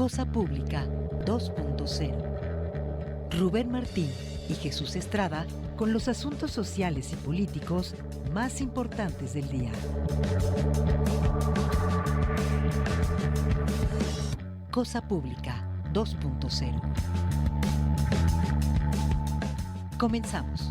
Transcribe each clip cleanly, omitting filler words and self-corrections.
Cosa Pública 2.0. Rubén Martín y Jesús Estrada con los asuntos sociales y políticos más importantes del día. Cosa Pública 2.0. Comenzamos.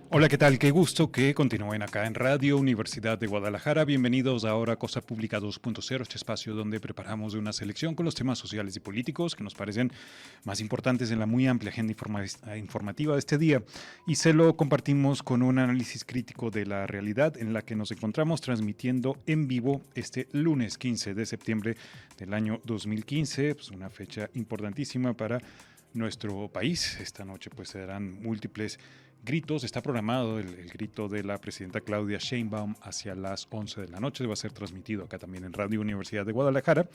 Hola, ¿qué tal? Qué gusto que continúen acá en Radio Universidad de Guadalajara. Bienvenidos ahora a Cosa Pública 2.0, este espacio donde preparamos una selección con los temas sociales y políticos que nos parecen más importantes en la muy amplia agenda informativa de este día. Y se lo compartimos con un análisis crítico de la realidad en la que nos encontramos transmitiendo en vivo este lunes 15 de septiembre del año 2015, pues una fecha importantísima para nuestro país. Esta noche pues se darán múltiples gritos. Está programado el grito de la presidenta Claudia Sheinbaum hacia las 11 de la noche. Va a ser transmitido acá también en Radio Universidad de Guadalajara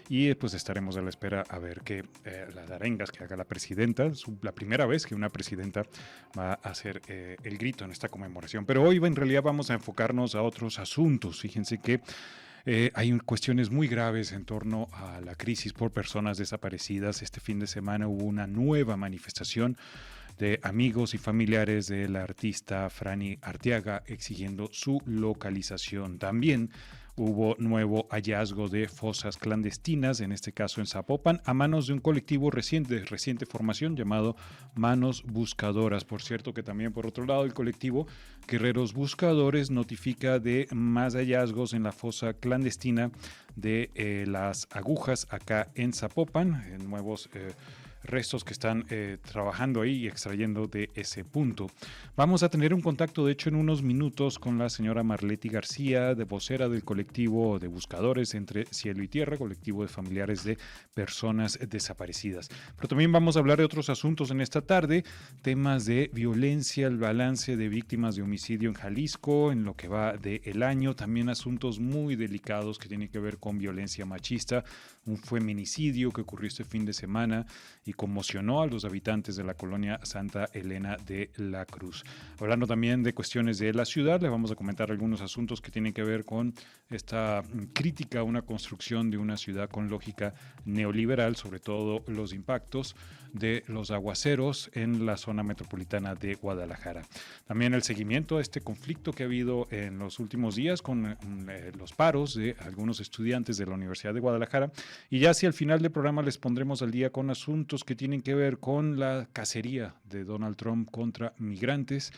y pues estaremos a la espera a ver qué las arengas que haga la presidenta. La primera vez que una presidenta va a hacer el grito en esta conmemoración. Pero hoy en realidad vamos a enfocarnos a otros asuntos. Fíjense que hay cuestiones muy graves en torno a la crisis por personas desaparecidas. Este fin de semana hubo una nueva manifestación de amigos y familiares de la artista Franny Arteaga exigiendo su localización. También hubo nuevo hallazgo de fosas clandestinas, en este caso en Zapopan, a manos de un colectivo de reciente formación llamado Manos Buscadoras. Por cierto que también por otro lado el colectivo Guerreros Buscadores notifica de más hallazgos en la fosa clandestina de las agujas acá en Zapopan, en nuevos restos que están trabajando ahí y extrayendo de ese punto. Vamos a tener un contacto, de hecho, en unos minutos con la señora Marleti García, de vocera del colectivo de buscadores Entre Cielo y Tierra, colectivo de familiares de personas desaparecidas. Pero también vamos a hablar de otros asuntos en esta tarde, temas de violencia, el balance de víctimas de homicidio en Jalisco, en lo que va del año, también asuntos muy delicados que tienen que ver con violencia machista, un feminicidio que ocurrió este fin de semana y conmocionó a los habitantes de la colonia Santa Elena de la Cruz. Hablando también de cuestiones de la ciudad, les vamos a comentar algunos asuntos que tienen que ver con esta crítica a una construcción de una ciudad con lógica neoliberal, sobre todo los impactos de los aguaceros en la zona metropolitana de Guadalajara. También el seguimiento a este conflicto que ha habido en los últimos días con los paros de algunos estudiantes de la Universidad de Guadalajara. Y ya hacia el final del programa les pondremos al día con asuntos que tienen que ver con la cacería de Donald Trump contra migrantes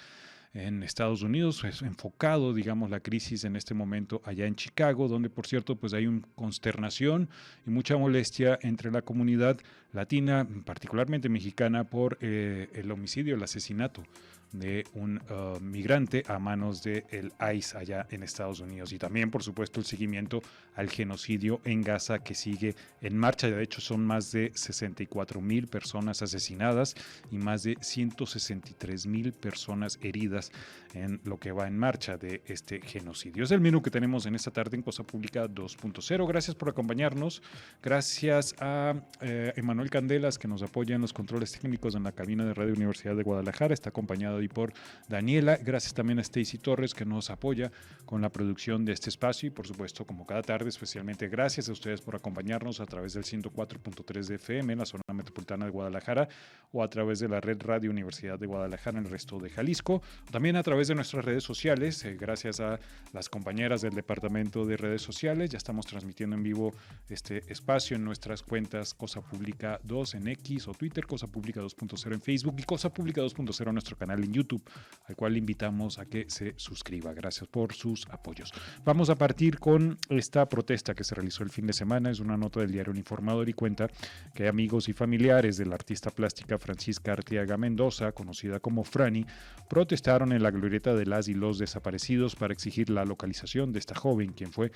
en Estados Unidos, es enfocado, digamos, la crisis en este momento allá en Chicago, donde, por cierto, pues hay una consternación y mucha molestia entre la comunidad latina, particularmente mexicana, por el homicidio, el asesinato de un migrante a manos del ICE allá en Estados Unidos. Y también, por supuesto, el seguimiento al genocidio en Gaza que sigue en marcha. De hecho, son más de 64,000 personas asesinadas y más de 163,000 personas heridas en lo que va en marcha de este genocidio. Es el menú que tenemos en esta tarde en Cosa Pública 2.0. Gracias por acompañarnos. Gracias a Emanuel Candelas, que nos apoya en los controles técnicos en la cabina de Radio Universidad de Guadalajara. Está acompañado y por Daniela. Gracias también a Stacy Torres, que nos apoya con la producción de este espacio, y por supuesto, como cada tarde, especialmente gracias a ustedes por acompañarnos a través del 104.3 de FM en la zona metropolitana de Guadalajara, o a través de la red Radio Universidad de Guadalajara en el resto de Jalisco, también a través de nuestras redes sociales. Gracias a las compañeras del departamento de redes sociales, ya estamos transmitiendo en vivo este espacio en nuestras cuentas Cosa Pública 2 en X o Twitter, Cosa Pública 2.0 en Facebook y Cosa Pública 2.0 en nuestro canal en YouTube, al cual le invitamos a que se suscriba. Gracias por sus apoyos. Vamos a partir con esta protesta que se realizó el fin de semana. Es una nota del diario El Informador y cuenta que amigos y familiares de la artista plástica Francisca Arteaga Mendoza, conocida como Franny, protestaron en la glorieta de las y los desaparecidos para exigir la localización de esta joven, quien fue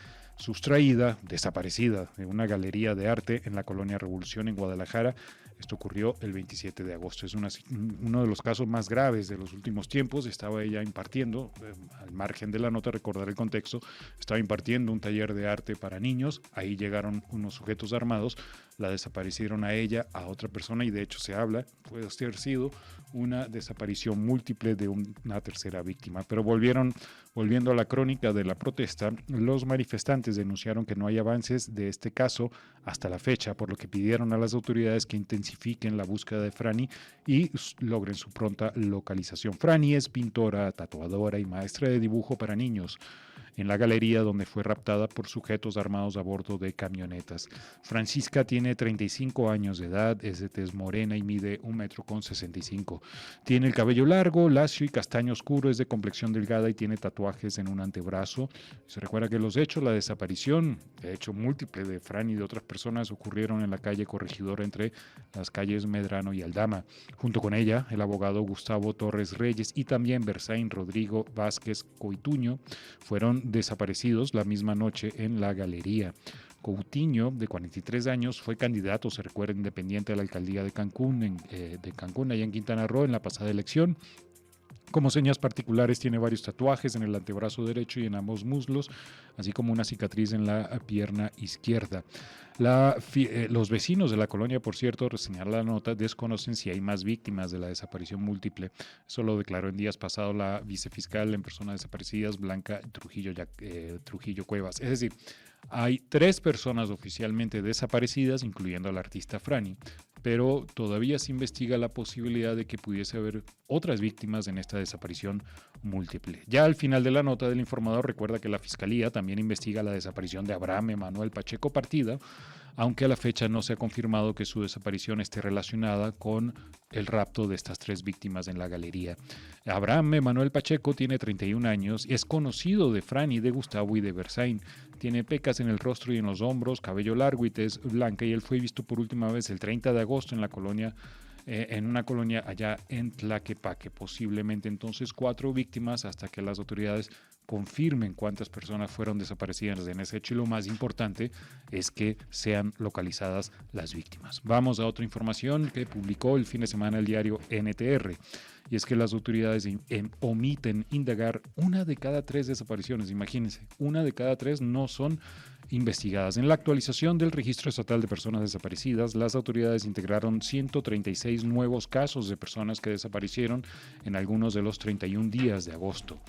desaparecida de una galería de arte en la colonia Revolución en Guadalajara. Esto ocurrió el 27 de agosto. Es uno de los casos más graves de los últimos tiempos. Estaba ella impartiendo, al margen de la nota, recordar el contexto, estaba impartiendo un taller de arte para niños. Ahí llegaron unos sujetos armados, la desaparecieron a ella, a otra persona, y de hecho se habla, puede haber sido una desaparición múltiple de una tercera víctima. Pero volviendo a la crónica de la protesta, los manifestantes denunciaron que no hay avances de este caso hasta la fecha, por lo que pidieron a las autoridades que intensifiquen la búsqueda de Franny y logren su pronta localización. Franny es pintora, tatuadora y maestra de dibujo para niños en la galería donde fue raptada por sujetos armados a bordo de camionetas. Francisca tiene 35 años de edad, es de tez morena y mide 1,65 m. Tiene el cabello largo, lacio y castaño oscuro, es de complexión delgada y tiene tatuajes en un antebrazo. Se recuerda que los hechos, la desaparición, de hecho múltiple, de Fran y de otras personas ocurrieron en la calle Corregidora entre las calles Medrano y Aldama. Junto con ella, el abogado Gustavo Torres Reyes y también Berzaín Rodrigo Vázquez Coituño fueron desaparecidos la misma noche en la galería. Coutinho, de 43 años, fue candidato, se recuerda, independiente a la alcaldía de Cancún, allá en Quintana Roo, en la pasada elección. Como señas particulares tiene varios tatuajes en el antebrazo derecho y en ambos muslos, así como una cicatriz en la pierna izquierda. Los vecinos de la colonia, por cierto, señala la nota, desconocen si hay más víctimas de la desaparición múltiple. Eso lo declaró en días pasados la vicefiscal en personas desaparecidas, Blanca Trujillo Cuevas. Es decir, hay 3 personas oficialmente desaparecidas, incluyendo al artista Franny, pero todavía se investiga la posibilidad de que pudiese haber otras víctimas en esta desaparición múltiple. Ya al final de la nota del informador recuerda que la Fiscalía también investiga la desaparición de Abraham Emanuel Pacheco Partida, aunque a la fecha no se ha confirmado que su desaparición esté relacionada con el rapto de estas 3 víctimas en la galería. Abraham Emanuel Pacheco tiene 31 años y es conocido de Franny, de Gustavo y de Berzaín. Tiene pecas en el rostro y en los hombros, cabello largo y tez blanca, y él fue visto por última vez el 30 de agosto en la colonia, en una colonia allá en Tlaquepaque. Posiblemente entonces 4 víctimas hasta que las autoridades confirmen cuántas personas fueron desaparecidas en ese hecho, y lo más importante es que sean localizadas las víctimas. Vamos a otra información que publicó el fin de semana el diario NTR, y es que las autoridades omiten indagar 1 de cada 3 desapariciones. Imagínense, 1 de cada 3 no son investigadas. En la actualización del Registro Estatal de Personas Desaparecidas, las autoridades integraron 136 nuevos casos de personas que desaparecieron en algunos de los 31 días de agosto.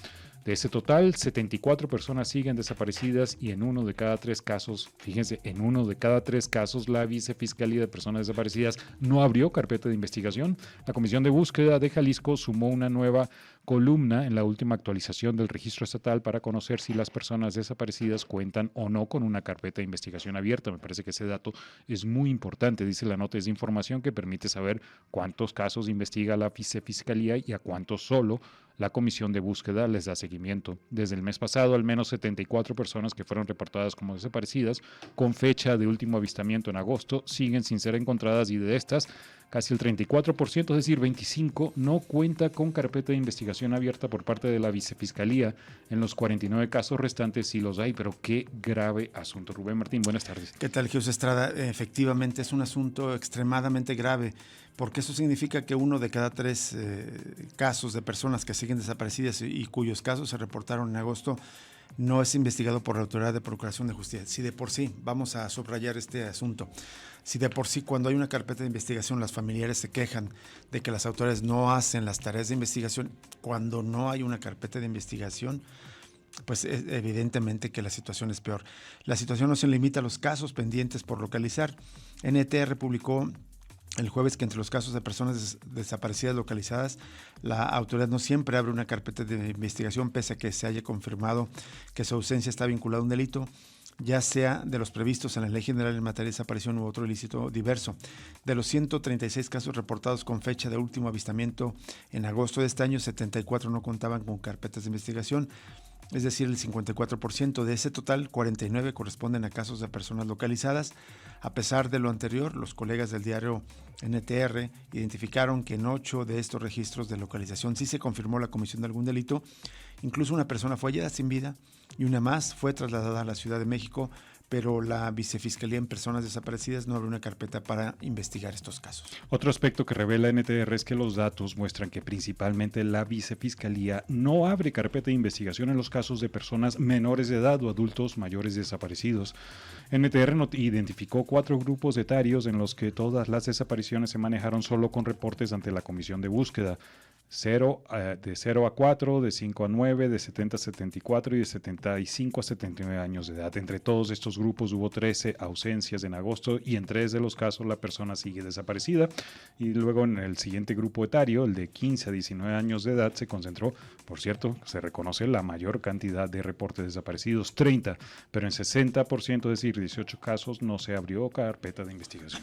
De ese total, 74 personas siguen desaparecidas y en 1 de cada 3 casos, fíjense, en 1 de cada 3 casos, la Vicefiscalía de Personas Desaparecidas no abrió carpeta de investigación. La Comisión de Búsqueda de Jalisco sumó una nueva columna en la última actualización del registro estatal para conocer si las personas desaparecidas cuentan o no con una carpeta de investigación abierta. Me parece que ese dato es muy importante. Dice la nota, es información que permite saber cuántos casos investiga la Vicefiscalía y a cuántos solo la Comisión de Búsqueda les da seguimiento. Desde el mes pasado, al menos 74 personas que fueron reportadas como desaparecidas, con fecha de último avistamiento en agosto, siguen sin ser encontradas, y de estas, casi el 34%, es decir, 25, no cuenta con carpeta de investigación abierta por parte de la Vicefiscalía. En los 49 casos restantes sí los hay, pero qué grave asunto. Rubén Martín, buenas tardes. ¿Qué tal, Jesús Estrada? Efectivamente es un asunto extremadamente grave, porque eso significa que 1 de cada 3 casos de personas que siguen desaparecidas y cuyos casos se reportaron en agosto no es investigado por la Autoridad de Procuración de Justicia. Si de por sí, vamos a subrayar este asunto, si de por sí cuando hay una carpeta de investigación los familiares se quejan de que las autoridades no hacen las tareas de investigación, cuando no hay una carpeta de investigación, pues evidentemente que la situación es peor. La situación no se limita a los casos pendientes por localizar. NTR publicó el jueves que entre los casos de personas desaparecidas localizadas, la autoridad no siempre abre una carpeta de investigación, pese a que se haya confirmado que su ausencia está vinculada a un delito, ya sea de los previstos en la Ley General en materia de desaparición u otro ilícito diverso. De los 136 casos reportados con fecha de último avistamiento en agosto de este año, 74 no contaban con carpetas de investigación, es decir, el 54%. De ese total, 49 corresponden a casos de personas localizadas. A pesar de lo anterior, los colegas del diario NTR identificaron que en 8 de estos registros de localización sí se confirmó la comisión de algún delito. Incluso una persona fue hallada sin vida y una más fue trasladada a la Ciudad de México pero la Vicefiscalía en Personas Desaparecidas no abre una carpeta para investigar estos casos. Otro aspecto que revela NTR es que los datos muestran que principalmente la Vicefiscalía no abre carpeta de investigación en los casos de personas menores de edad o adultos mayores desaparecidos. NTR identificó 4 grupos etarios en los que todas las desapariciones se manejaron solo con reportes ante la Comisión de Búsqueda. De 0 a 4, de 5 a 9, de 70 a 74 y de 75 a 79 años de edad. Entre todos estos grupos hubo 13 ausencias en agosto y en 3 de los casos la persona sigue desaparecida. Y luego en el siguiente grupo etario, el de 15 a 19 años de edad, se concentró, por cierto, se reconoce la mayor cantidad de reportes desaparecidos, 30, pero en 60%, es decir, 18 casos, no se abrió carpeta de investigación.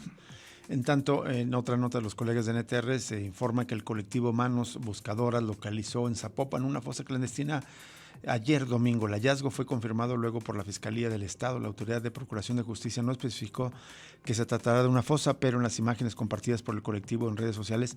En tanto, en otra nota de los colegas de NTR se informa que el colectivo Manos Buscadoras localizó en Zapopan una fosa clandestina ayer domingo. El hallazgo fue confirmado luego por la Fiscalía del Estado. La Autoridad de Procuración de Justicia no especificó que se tratará de una fosa, pero en las imágenes compartidas por el colectivo en redes sociales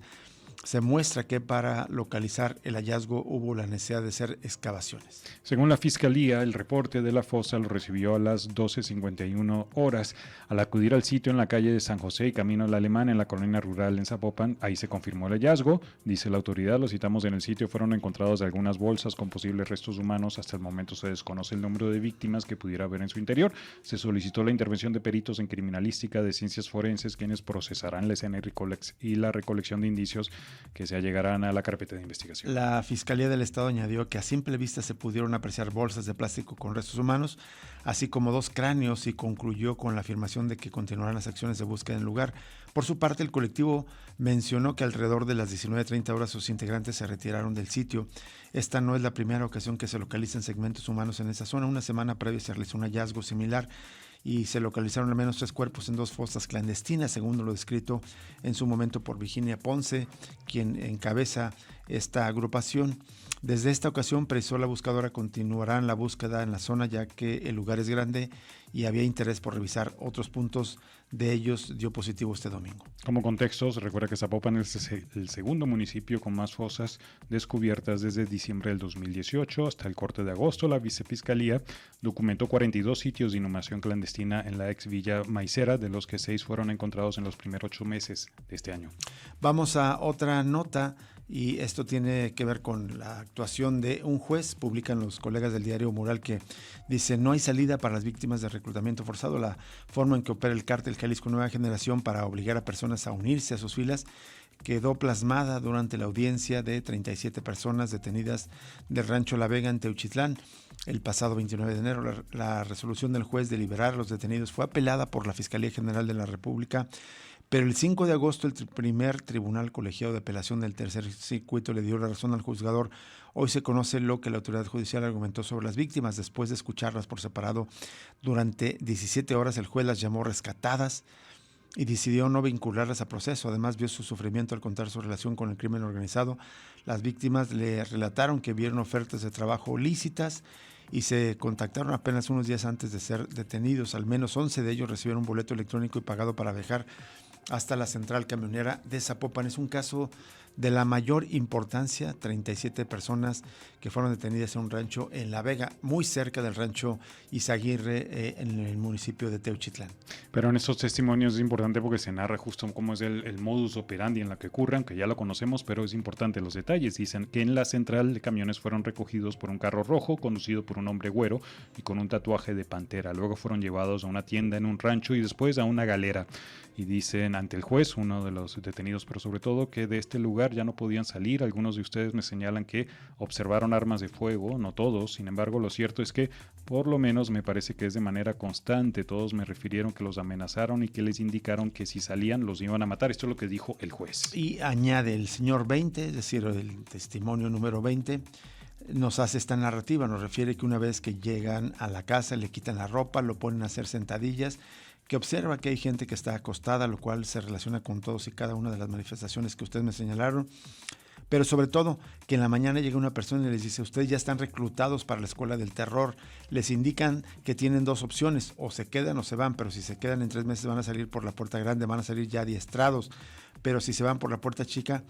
se muestra que para localizar el hallazgo hubo la necesidad de hacer excavaciones. Según la Fiscalía, el reporte de la fosa lo recibió a las 12:51 horas. Al acudir al sitio en la calle de San José y Camino al Alemán, en la colonia rural en Zapopan, ahí se confirmó el hallazgo. Dice la autoridad, lo citamos, en el sitio fueron encontradas algunas bolsas con posibles restos humanos. Hasta el momento se desconoce el número de víctimas que pudiera haber en su interior. Se solicitó la intervención de peritos en criminalística de ciencias forenses, quienes procesarán la escena y la recolección de indicios que se allegarán a la carpeta de investigación. La Fiscalía del Estado añadió que a simple vista se pudieron apreciar bolsas de plástico con restos humanos, así como 2 cráneos, y concluyó con la afirmación de que continuarán las acciones de búsqueda en el lugar. Por su parte, el colectivo mencionó que alrededor de las 19:30 horas sus integrantes se retiraron del sitio. Esta no es la primera ocasión que se localizan segmentos humanos en esa zona. Una semana previa se realizó un hallazgo similar y se localizaron al menos 3 cuerpos en 2 fosas clandestinas, según lo descrito en su momento por Virginia Ponce, quien encabeza esta agrupación. Desde esta ocasión, precisó la buscadora, continuarán la búsqueda en la zona, ya que el lugar es grande y había interés por revisar otros puntos. De ellos dio positivo este domingo. Como contexto, se recuerda que Zapopan es el segundo municipio con más fosas descubiertas desde diciembre del 2018. Hasta el corte de agosto, la Vicefiscalía documentó 42 sitios de inhumación clandestina en la ex Villa Maicera, de los que 6 fueron encontrados en los primeros 8 meses de este año. Vamos a otra nota, y esto tiene que ver con la actuación de un juez. Publican los colegas del diario Mural que dice: no hay salida para las víctimas de reclutamiento forzado. La forma en que opera el cártel Jalisco Nueva Generación para obligar a personas a unirse a sus filas quedó plasmada durante la audiencia de 37 personas detenidas del Rancho La Vega en Teuchitlán el pasado 29 de enero. La resolución del juez de liberar a los detenidos fue apelada por la Fiscalía General de la República, pero el 5 de agosto el primer tribunal colegiado de apelación del tercer circuito le dio la razón al juzgador. Hoy se conoce lo que la autoridad judicial argumentó sobre las víctimas. Después de escucharlas por separado durante 17 horas, el juez las llamó rescatadas y decidió no vincularlas a proceso. Además, vio su sufrimiento al contar su relación con el crimen organizado. Las víctimas le relataron que vieron ofertas de trabajo lícitas y se contactaron apenas unos días antes de ser detenidos. Al menos 11 de ellos recibieron un boleto electrónico y pagado para viajar hasta la central camionera de Zapopan. Es un caso de la mayor importancia, 37 personas que fueron detenidas en un rancho en La Vega, muy cerca del rancho Izaguirre, en el municipio de Teuchitlán. Pero en estos testimonios es importante porque se narra justo cómo es el modus operandi en la que ocurre, aunque ya lo conocemos, pero es importante los detalles. Dicen que en la central de camiones fueron recogidos por un carro rojo conducido por un hombre güero y con un tatuaje de pantera. Luego fueron llevados a una tienda en un rancho y después a una galera. Y dicen ante el juez, uno de los detenidos, pero sobre todo, que de este lugar ya no podían salir. Algunos de ustedes me señalan que observaron armas de fuego, no todos. Sin embargo, lo cierto es que por lo menos me parece que es de manera constante. Todos me refirieron que los amenazaron y que les indicaron que si salían los iban a matar. Esto es lo que dijo el juez. Y añade el señor 20, es decir, el testimonio número 20, nos hace esta narrativa. Nos refiere que una vez que llegan a la casa, le quitan la ropa, lo ponen a hacer sentadillas, que observa que hay gente que está acostada, lo cual se relaciona con todos y cada una de las manifestaciones que ustedes me señalaron, pero sobre todo que en la mañana llega una persona y les dice: ustedes ya están reclutados para la escuela del terror. Les indican que tienen 2 opciones, o se quedan o se van, pero si se quedan en 3 meses van a salir por la puerta grande, van a salir ya adiestrados, pero si se van por la puerta chica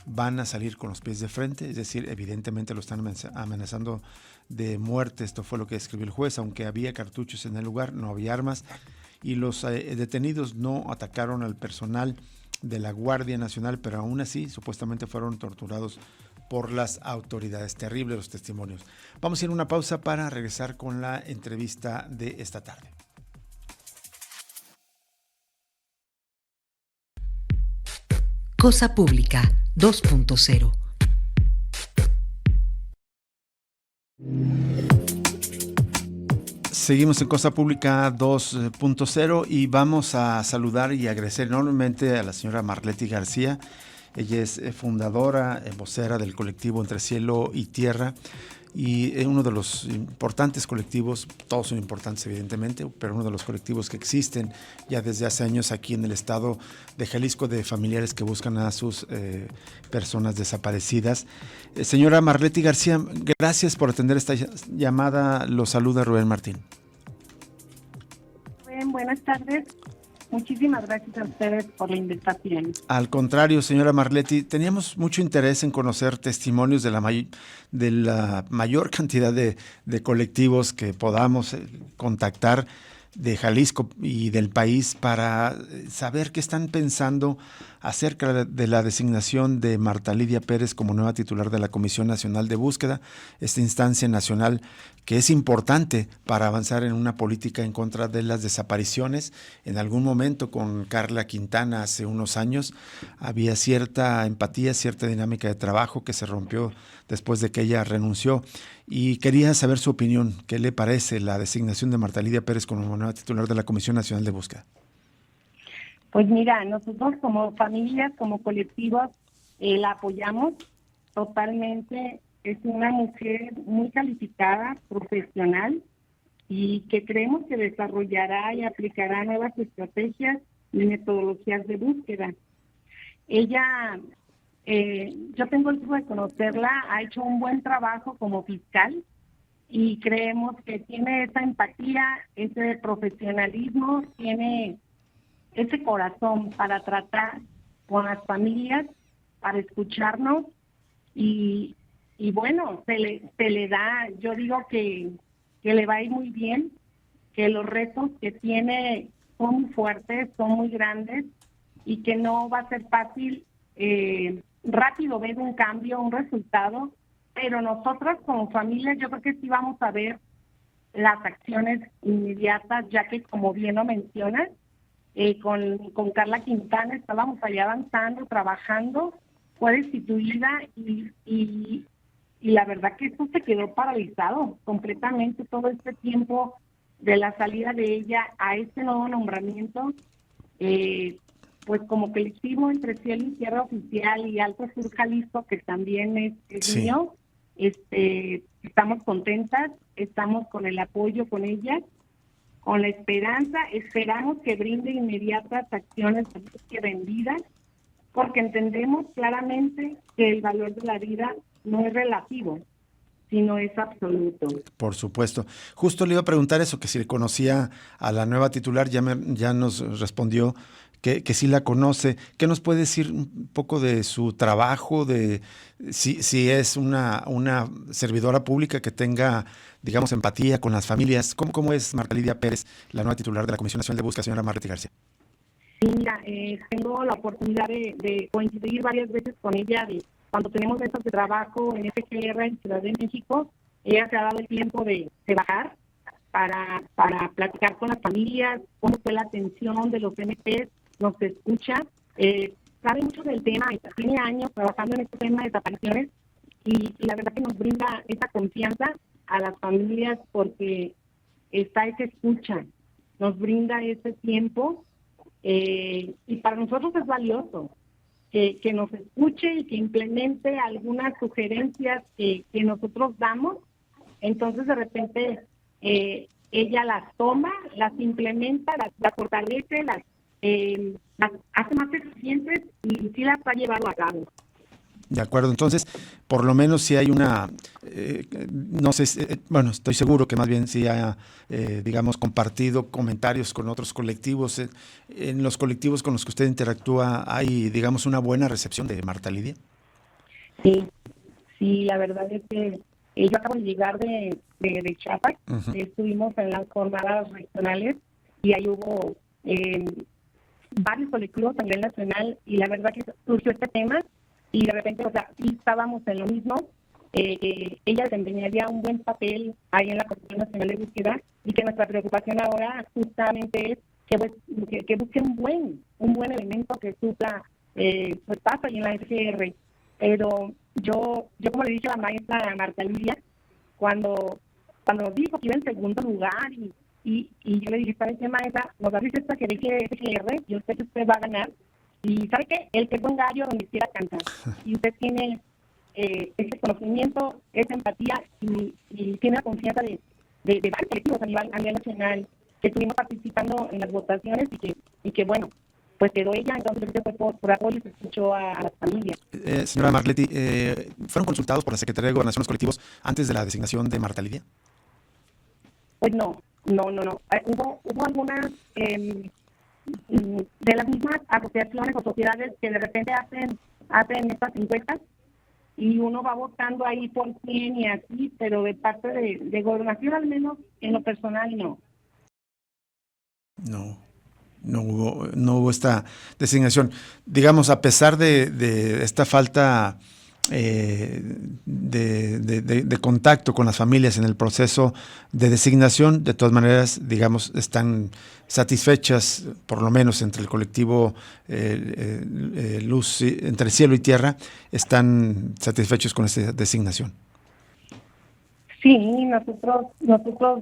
van a salir con los pies de frente, es decir, evidentemente lo están amenazando de muerte. Esto fue lo que escribió el juez, aunque había cartuchos en el lugar, no había armas, y los detenidos no atacaron al personal de la Guardia Nacional, pero aún así supuestamente fueron torturados por las autoridades. Terribles los testimonios. Vamos a ir a una pausa para regresar con la entrevista de esta tarde. Cosa Pública 2.0. Seguimos en Cosa Pública 2.0 y vamos a saludar y agradecer enormemente a la señora Marlety García. Ella es fundadora, vocera del colectivo Entre Cielo y Tierra, y uno de los importantes colectivos, todos son importantes evidentemente, pero uno de los colectivos que existen ya desde hace años aquí en el estado de Jalisco, de familiares que buscan a sus personas desaparecidas. Señora Marlety García, gracias por atender esta llamada. Lo saluda Rubén Martín. Bien, buenas tardes. Muchísimas gracias a ustedes por la invitación. Al contrario, señora Marlety, teníamos mucho interés en conocer testimonios de la mayor cantidad de colectivos que podamos contactar de Jalisco y del país para saber qué están pensando acerca de la designación de Marta Lidia Pérez como nueva titular de la Comisión Nacional de Búsqueda, esta instancia nacional que es importante para avanzar en una política en contra de las desapariciones. En algún momento con Carla Quintana hace unos años había cierta empatía, cierta dinámica de trabajo que se rompió después de que ella renunció, y quería saber su opinión. ¿Qué le parece la designación de Marta Lidia Pérez como nueva titular de la Comisión Nacional de Búsqueda? Pues mira, nosotros como familias, como colectivos, la apoyamos totalmente. Es una mujer muy calificada, profesional, y que creemos que desarrollará y aplicará nuevas estrategias y metodologías de búsqueda. Ella, yo tengo el gusto de conocerla, ha hecho un buen trabajo como fiscal y creemos que tiene esa empatía, ese profesionalismo, tiene ese corazón para tratar con las familias, para escucharnos y bueno, se le da, yo digo que le va a ir muy bien, que los retos que tiene son muy fuertes, son muy grandes y que no va a ser fácil rápido ver un cambio, un resultado, pero nosotros como familia yo creo que sí vamos a ver las acciones inmediatas, ya que como bien lo mencionas, con Carla Quintana estábamos allá avanzando, trabajando, fue destituida y la verdad que esto se quedó paralizado completamente todo este tiempo de la salida de ella a este nuevo nombramiento. Pues como colectivo Entre Cielo y Tierra Oficial y Alto Sur Jalisco, que también es Sí. mío, estamos contentas, estamos con el apoyo con ella, con la esperanza, esperamos que brinde inmediatas acciones de búsqueda en vida, porque entendemos claramente que el valor de la vida no es relativo, sino es absoluto. Por supuesto. Justo le iba a preguntar eso, que si le conocía a la nueva titular, ya nos respondió que sí la conoce. ¿Qué nos puede decir un poco de su trabajo, de si es una servidora pública que tenga, digamos, empatía con las familias? ¿Cómo es Marta Lidia Pérez, la nueva titular de la Comisión Nacional de Búsqueda, señora Marlety García? Mira, tengo la oportunidad de coincidir varias veces con ella cuando tenemos mesas de trabajo en FGR en Ciudad de México. Ella se ha dado el tiempo de bajar para platicar con las familias, cómo fue la atención de los MPs, nos escucha, sabe mucho del tema, tiene años trabajando en este tema de desapariciones y la verdad que nos brinda esa confianza a las familias porque está esa escucha, nos brinda ese tiempo y para nosotros es valioso que nos escuche y que implemente algunas sugerencias que nosotros damos. Entonces de repente ella las toma, las implementa, las fortalece, las hace más eficientes y sí las ha llevado a cabo. De acuerdo, entonces, por lo menos si hay una, no sé, bueno, estoy seguro que más bien si ha, digamos, compartido comentarios con otros colectivos. En los colectivos con los que usted interactúa, ¿hay, digamos, una buena recepción de Marta Lidia? Sí, sí, la verdad es que yo acabo de llegar de Chiapas. Estuvimos en las jornadas regionales y ahí hubo varios colectivos a nivel nacional y la verdad que surgió este tema y de repente, o sea, sí estábamos en lo mismo. Ella desempeñaría un buen papel ahí en la Comisión Nacional de Búsqueda y que nuestra preocupación ahora justamente es que busque un buen elemento que supla pues pasa ahí en la SGR. Pero yo como le dije a la maestra Marta Lidia, cuando dijo que iba en segundo lugar y yo le dije, ¿sabe qué, maestra? Nos da esta que deje SGR, yo sé que usted va a ganar. Y ¿sabe qué? El que es buen gallo donde quiera cantar. Y usted tiene ese conocimiento, esa empatía y tiene la confianza de varios colectivos a nivel nacional que estuvimos participando en las votaciones y que bueno, pues quedó ella, entonces fue por apoyo y se escuchó a las familias. Señora Marletti, ¿fueron consultados por la Secretaría de Gobernación los colectivos antes de la designación de Marta Lidia? Pues no. Hubo algunas de las mismas asociaciones o sociedades que de repente hacen estas encuestas y uno va votando ahí por quién y así, pero de parte de gobernación, al menos en lo personal, no. No hubo esta designación. Digamos, a pesar de esta falta de contacto con las familias en el proceso de designación, de todas maneras, digamos, están satisfechas, por lo menos entre el colectivo Luz, entre Cielo y Tierra, están satisfechos con esta designación. Sí, nosotros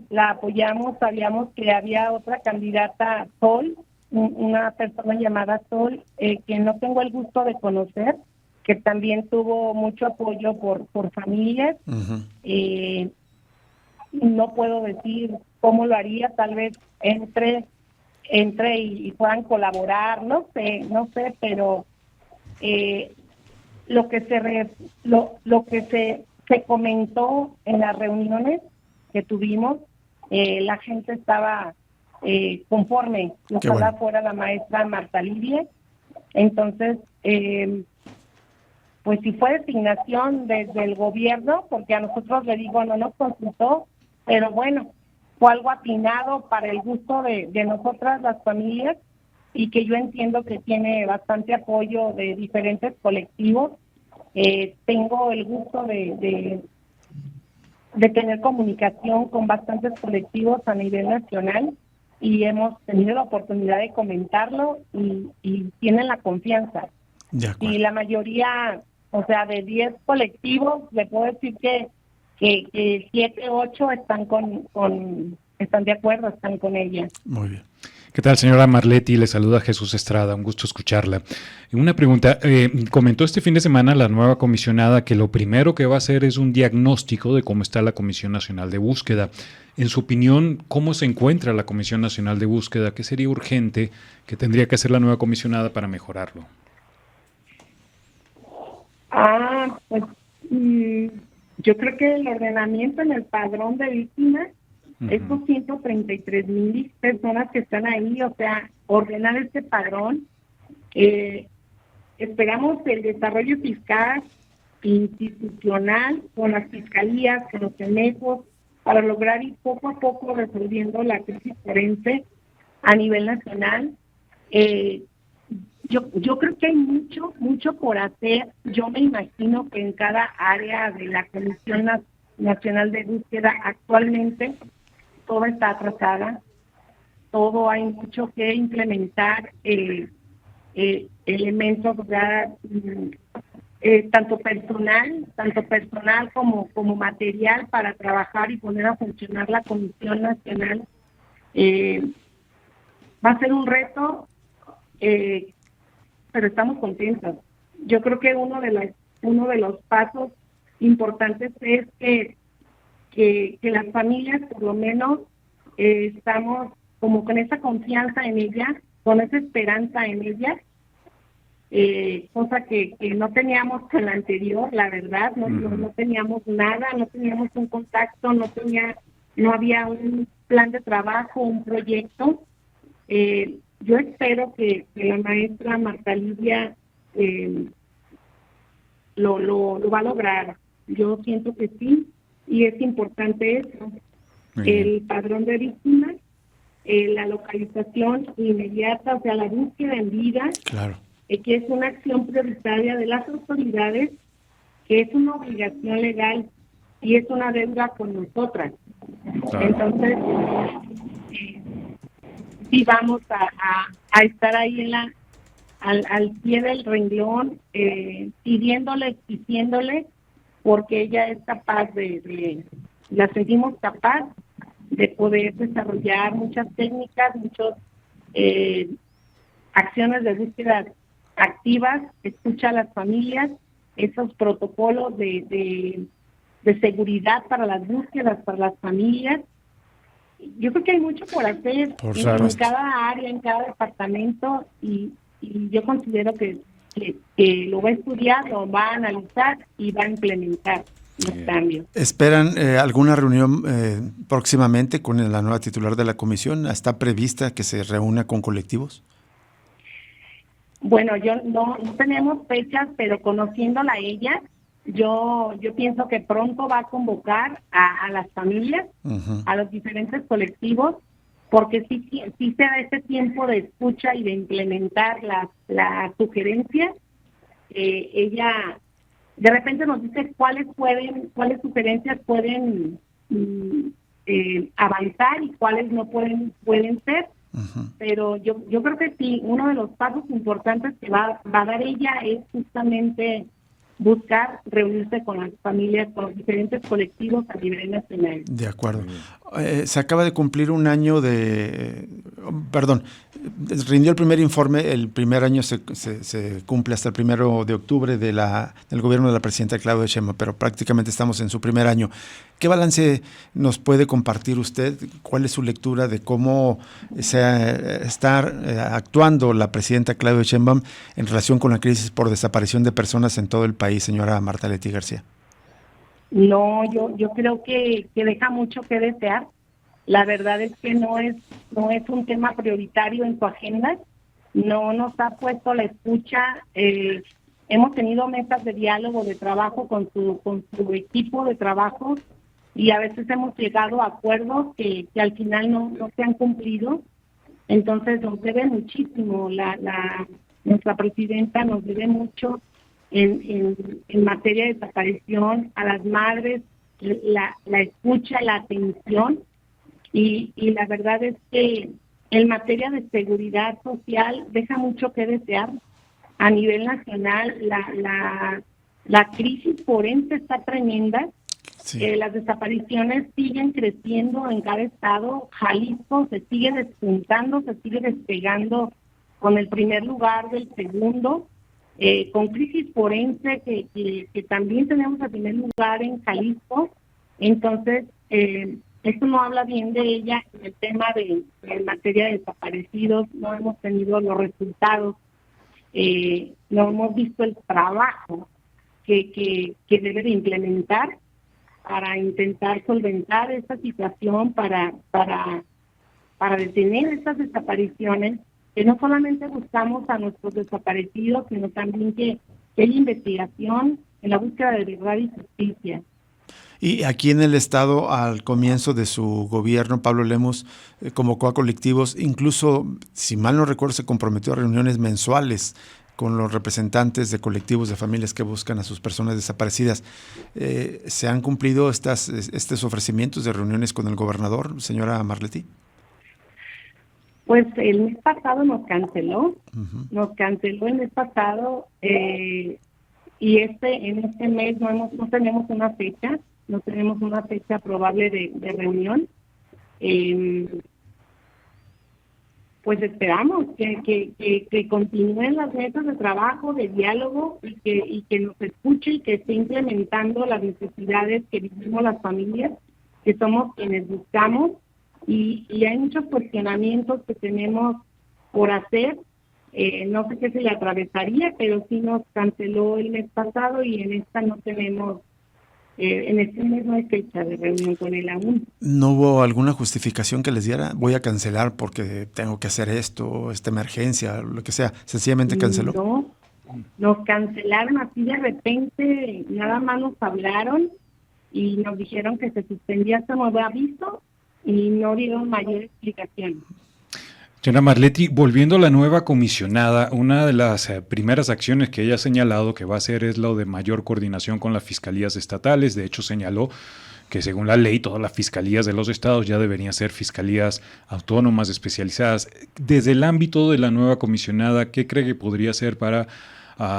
la apoyamos, sabíamos que había otra candidata, Sol, una persona llamada Sol, que no tengo el gusto de conocer, que también tuvo mucho apoyo por familias. No puedo decir cómo lo haría, tal vez entre y puedan colaborar, no sé, pero lo que se comentó en las reuniones que tuvimos, la gente estaba conforme. Ojalá fuera la maestra Marta Lidia. Entonces, pues si fue designación desde el gobierno, porque a nosotros, le digo, no nos consultó, pero bueno, fue algo atinado para el gusto de nosotras las familias y que yo entiendo que tiene bastante apoyo de diferentes colectivos. Tengo el gusto de tener comunicación con bastantes colectivos a nivel nacional y hemos tenido la oportunidad de comentarlo y tienen la confianza. Y la mayoría, o sea, de 10 colectivos, le puedo decir que 7, 8 están de acuerdo, están con ella. Muy bien. ¿Qué tal, señora Marletti? Le saluda Jesús Estrada, un gusto escucharla. Una pregunta, comentó este fin de semana la nueva comisionada que lo primero que va a hacer es un diagnóstico de cómo está la Comisión Nacional de Búsqueda. En su opinión, ¿cómo se encuentra la Comisión Nacional de Búsqueda? ¿Qué sería urgente que tendría que hacer la nueva comisionada para mejorarlo? Pues yo creo que el ordenamiento en el padrón de víctimas, estos 133,000 personas que están ahí, o sea, ordenar este padrón. Esperamos el desarrollo fiscal institucional con las fiscalías, con los CENEJOS, para lograr ir poco a poco resolviendo la crisis forense a nivel nacional. Yo creo que hay mucho por hacer. Yo me imagino que en cada área de la Comisión Nacional de Búsqueda actualmente todo está atrasada, todo hay mucho que implementar, elementos ya, tanto personal como material para trabajar y poner a funcionar la Comisión Nacional. Va a ser un reto, pero estamos contentos. Yo creo que uno de los pasos importantes es que las familias, por lo menos, estamos como con esa confianza en ella, con esa esperanza en ella, cosa que no teníamos con la anterior, la verdad, no teníamos nada, no teníamos un contacto, no había un plan de trabajo, un proyecto. Yo espero que la maestra Marta Lidia lo va a lograr. Yo siento que sí, y es importante eso. El padrón de víctimas, la localización inmediata, o sea, la búsqueda en vida, Claro. Que es una acción prioritaria de las autoridades, que es una obligación legal y es una deuda con nosotras. Claro. Entonces, sí vamos a estar ahí al pie del renglón, pidiéndole, exigiéndole, porque ella es capaz la sentimos capaz de poder desarrollar muchas técnicas, muchas acciones de búsqueda activas, escucha a las familias, esos protocolos de seguridad para las búsquedas, para las familias. Yo creo que hay mucho por hacer en cada área, en cada departamento, y yo considero que lo va a estudiar, lo va a analizar y va a implementar los cambios. ¿Esperan alguna reunión próximamente con la nueva titular de la comisión? ¿Está prevista que se reúna con colectivos? Bueno, yo no tenemos fechas, pero conociéndola a ella, yo pienso que pronto va a convocar a las familias, a los diferentes colectivos, porque sí se da ese tiempo de escucha y de implementar las sugerencias. Ella de repente nos dice cuáles sugerencias pueden avanzar y cuáles no pueden ser. Pero yo creo que sí, uno de los pasos importantes que va a dar ella es justamente buscar reunirse con las familias, con los diferentes colectivos a nivel nacional. De acuerdo. Se acaba de cumplir un año rindió el primer informe, el primer año se cumple hasta el 1 de octubre del gobierno de la presidenta Claudia Sheinbaum, pero prácticamente estamos en su primer año. ¿Qué balance nos puede compartir usted? ¿Cuál es su lectura de cómo está actuando la presidenta Claudia Sheinbaum en relación con la crisis por desaparición de personas en todo el país, señora Marta Leti García? No, yo creo que deja mucho que desear. La verdad es que no es un tema prioritario en su agenda. No nos ha puesto la escucha. Hemos tenido mesas de diálogo, de trabajo con su equipo de trabajo, y a veces hemos llegado a acuerdos que al final no se han cumplido. Entonces nos debe muchísimo. Nuestra presidenta nos debe mucho en materia de desaparición, a las madres, la escucha, la atención, y la verdad es que en materia de seguridad social deja mucho que desear. A nivel nacional la crisis forense está tremenda. Sí. Las desapariciones siguen creciendo en cada estado. Jalisco se sigue despuntando, se sigue despegando con el primer lugar del segundo. Con crisis forense que también tenemos el primer lugar en Jalisco. Entonces, esto no habla bien de ella. En el tema en materia de desaparecidos no hemos tenido los resultados, no hemos visto el trabajo que debe de implementar para intentar solventar esta situación, para detener estas desapariciones, que no solamente buscamos a nuestros desaparecidos, sino también que haya investigación en la búsqueda de verdad y justicia. Y aquí en el Estado, al comienzo de su gobierno, Pablo Lemus convocó a colectivos, incluso, si mal no recuerdo, se comprometió a reuniones mensuales con los representantes de colectivos de familias que buscan a sus personas desaparecidas. ¿Se han cumplido estos ofrecimientos de reuniones con el gobernador, señora Marleti? Pues el mes pasado nos canceló el mes pasado, y en este mes no tenemos una fecha, probable de reunión. Pues esperamos que continúen las metas de trabajo, de diálogo, y que nos escuche y que esté implementando las necesidades que vivimos las familias, que somos quienes buscamos, y hay muchos cuestionamientos que tenemos por hacer. No sé qué se le atravesaría, pero sí nos canceló el mes pasado, y en esta no tenemos, en este mes no hay fecha de reunión con él aún. ¿No hubo alguna justificación que les diera? Voy a cancelar porque tengo que hacer esto, esta emergencia, lo que sea. ¿Sencillamente canceló? Nos cancelaron así de repente, nada más nos hablaron y nos dijeron que se suspendía este nuevo aviso y no dieron mayor explicación. Señora Marletti, volviendo a la nueva comisionada, una de las primeras acciones que ella ha señalado que va a hacer es lo de mayor coordinación con las fiscalías estatales. De hecho, señaló que según la ley, todas las fiscalías de los estados ya deberían ser fiscalías autónomas, especializadas. Desde el ámbito de la nueva comisionada, ¿qué cree que podría hacer para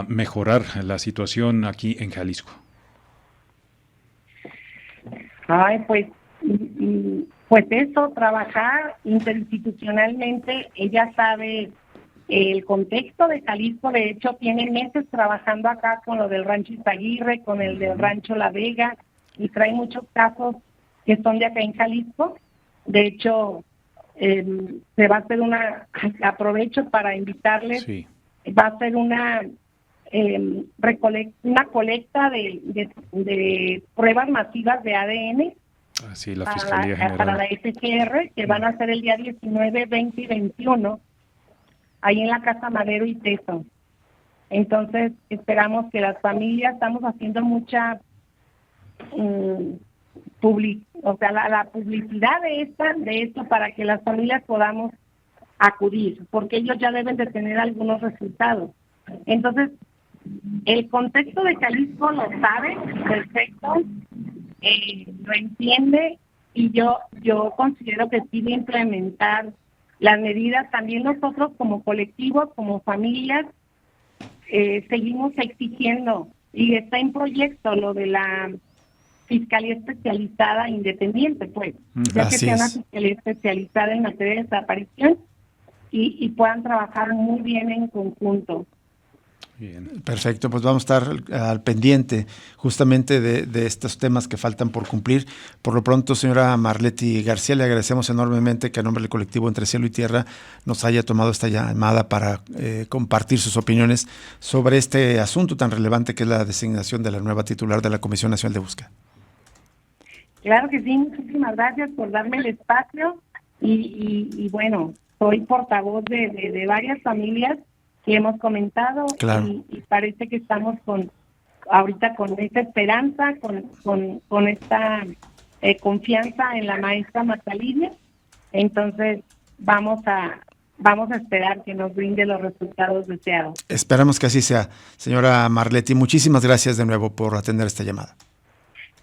mejorar la situación aquí en Jalisco? Pues eso, trabajar interinstitucionalmente. Ella sabe el contexto de Jalisco, de hecho tiene meses trabajando acá con lo del Rancho Izaguirre, con el del Rancho La Vega, y trae muchos casos que son de acá en Jalisco. De hecho, se va a hacer aprovecho para invitarles, Sí. va a ser una colecta de pruebas masivas de ADN Sí, la Fiscalía General. para la FGR, que van a ser el día 19, 20 y 21, ahí en la Casa Madero y Teso. Entonces, esperamos que las familias, estamos haciendo mucha la publicidad de esto para que las familias podamos acudir, porque ellos ya deben de tener algunos resultados. Entonces, el contexto de Jalisco lo sabe perfecto, lo entiende, y yo considero que sí de implementar las medidas. También nosotros como colectivos, como familias, seguimos exigiendo, y está en proyecto lo de la Fiscalía Especializada Independiente, pues, ya que sea una fiscalía especializada en materia de desaparición y puedan trabajar muy bien en conjunto. Bien. Perfecto, pues vamos a estar al pendiente justamente de estos temas que faltan por cumplir. Por lo pronto, señora Marletti García, le agradecemos enormemente que a nombre del colectivo Entre Cielo y Tierra nos haya tomado esta llamada para compartir sus opiniones sobre este asunto tan relevante que es la designación de la nueva titular de la Comisión Nacional de Búsqueda. Claro que sí, muchísimas gracias por darme el espacio y bueno, soy portavoz de varias familias que hemos comentado. Claro. Y parece que estamos ahorita con esta esperanza, con esta confianza en la maestra Marta Lidia. Entonces vamos a esperar que nos brinde los resultados deseados. Esperamos que así sea. Señora Marletti, muchísimas gracias de nuevo por atender esta llamada.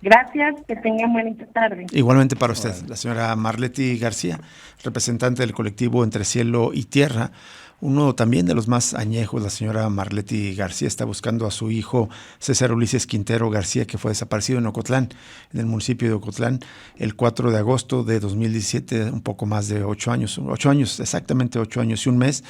Gracias, que tengan buena tarde. Igualmente para usted, la señora Marletti García, representante del colectivo Entre Cielo y Tierra. Uno también de los más añejos, la señora Marletti García, está buscando a su hijo César Ulises Quintero García, que fue desaparecido en Ocotlán, en el municipio de Ocotlán, el 4 de agosto de 2017, un poco más de 8 años, exactamente 8 años y un mes.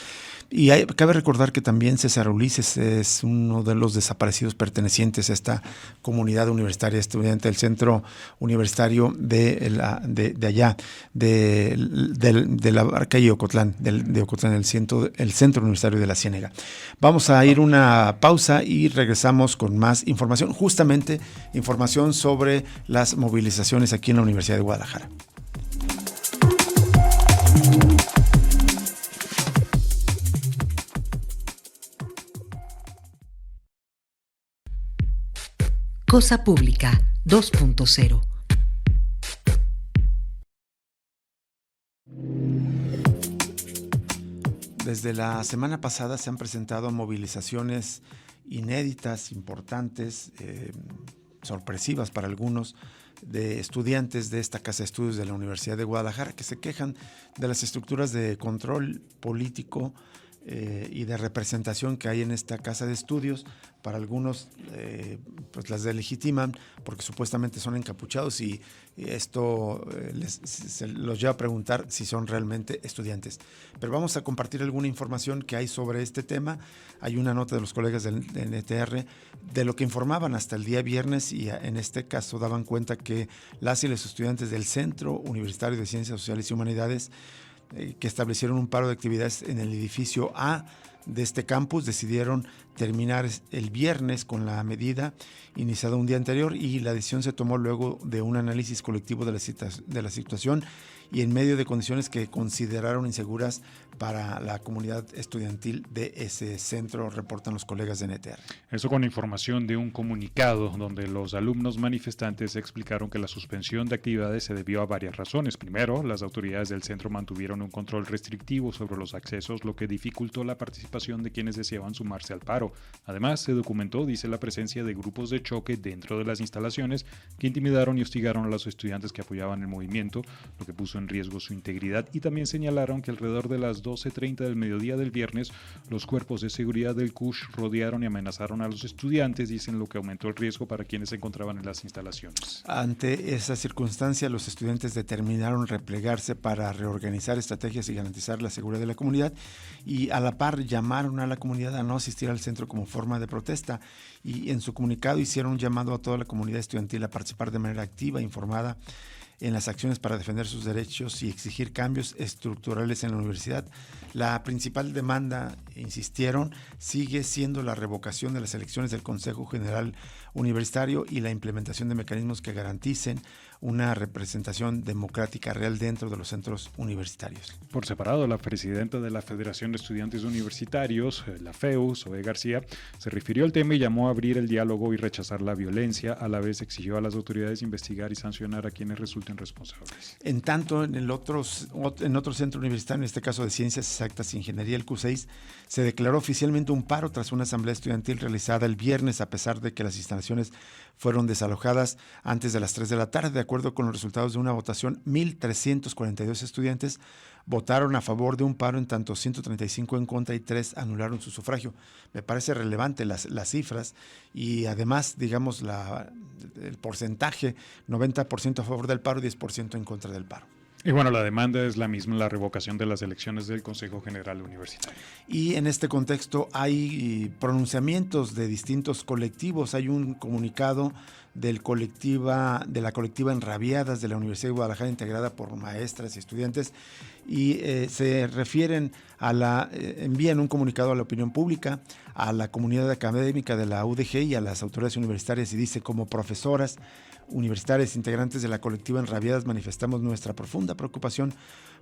Y cabe recordar que también César Ulises es uno de los desaparecidos pertenecientes a esta comunidad universitaria estudiante del centro universitario de allá, de la Barca y Ocotlán, de Ocotlán, el centro universitario de la Ciénega. Vamos a ir una pausa y regresamos con más información, justamente información sobre las movilizaciones aquí en la Universidad de Guadalajara. Cosa Pública 2.0. Desde la semana pasada se han presentado movilizaciones inéditas, importantes, sorpresivas para algunos, de estudiantes de esta Casa de Estudios de la Universidad de Guadalajara que se quejan de las estructuras de control político y de representación que hay en esta casa de estudios. Para algunos pues las delegitiman porque supuestamente son encapuchados y esto se los lleva a preguntar si son realmente estudiantes. Pero vamos a compartir alguna información que hay sobre este tema. Hay una nota de los colegas del NTR de lo que informaban hasta el día viernes, y en este caso daban cuenta que las y los estudiantes del Centro Universitario de Ciencias Sociales y Humanidades que establecieron un paro de actividades en el edificio A de este campus decidieron terminar el viernes con la medida iniciada un día anterior, y la decisión se tomó luego de un análisis colectivo de la situación y en medio de condiciones que consideraron inseguras para la comunidad estudiantil de ese centro, reportan los colegas de NTR. Eso con información de un comunicado donde los alumnos manifestantes explicaron que la suspensión de actividades se debió a varias razones. Primero, las autoridades del centro mantuvieron un control restrictivo sobre los accesos, lo que dificultó la participación de quienes deseaban sumarse al paro. Además, se documentó, dice, la presencia de grupos de choque dentro de las instalaciones que intimidaron y hostigaron a los estudiantes que apoyaban el movimiento, lo que puso en riesgo su integridad, y también señalaron que alrededor de las 12:30 del mediodía del viernes los cuerpos de seguridad del CUSH rodearon y amenazaron a los estudiantes, dicen, lo que aumentó el riesgo para quienes se encontraban en las instalaciones. Ante esa circunstancia, los estudiantes determinaron replegarse para reorganizar estrategias y garantizar la seguridad de la comunidad, y a la par llamaron a la comunidad a no asistir al centro como forma de protesta, y en su comunicado hicieron un llamado a toda la comunidad estudiantil a participar de manera activa e informada en las acciones para defender sus derechos y exigir cambios estructurales en la universidad. La principal demanda, insistieron, sigue siendo la revocación de las elecciones del Consejo General Universitario y la implementación de mecanismos que garanticen una representación democrática real dentro de los centros universitarios. Por separado, la presidenta de la Federación de Estudiantes Universitarios, la FEU, Zoe García, se refirió al tema y llamó a abrir el diálogo y rechazar la violencia. A la vez exigió a las autoridades investigar y sancionar a quienes resulten responsables. En tanto, en otro centro universitario, en este caso de Ciencias Exactas e Ingeniería, el Q6, se declaró oficialmente un paro tras una asamblea estudiantil realizada el viernes, a pesar de que las instalaciones fueron desalojadas antes de las 3 de la tarde. De acuerdo con los resultados de una votación, 1,342 estudiantes votaron a favor de un paro, en tanto 135 en contra y 3 anularon su sufragio. Me parece relevante las cifras, y además, digamos, el porcentaje, 90% a favor del paro y 10% en contra del paro. Y bueno, la demanda es la misma, la revocación de las elecciones del Consejo General Universitario. Y en este contexto hay pronunciamientos de distintos colectivos. Hay un comunicado de la colectiva Enrabiadas de la Universidad de Guadalajara, integrada por maestras y estudiantes, y se refieren envían un comunicado a la opinión pública, a la comunidad académica de la UDG y a las autoridades universitarias, y dice: como profesoras universitarias integrantes de la colectiva Enrabiadas, manifestamos nuestra profunda preocupación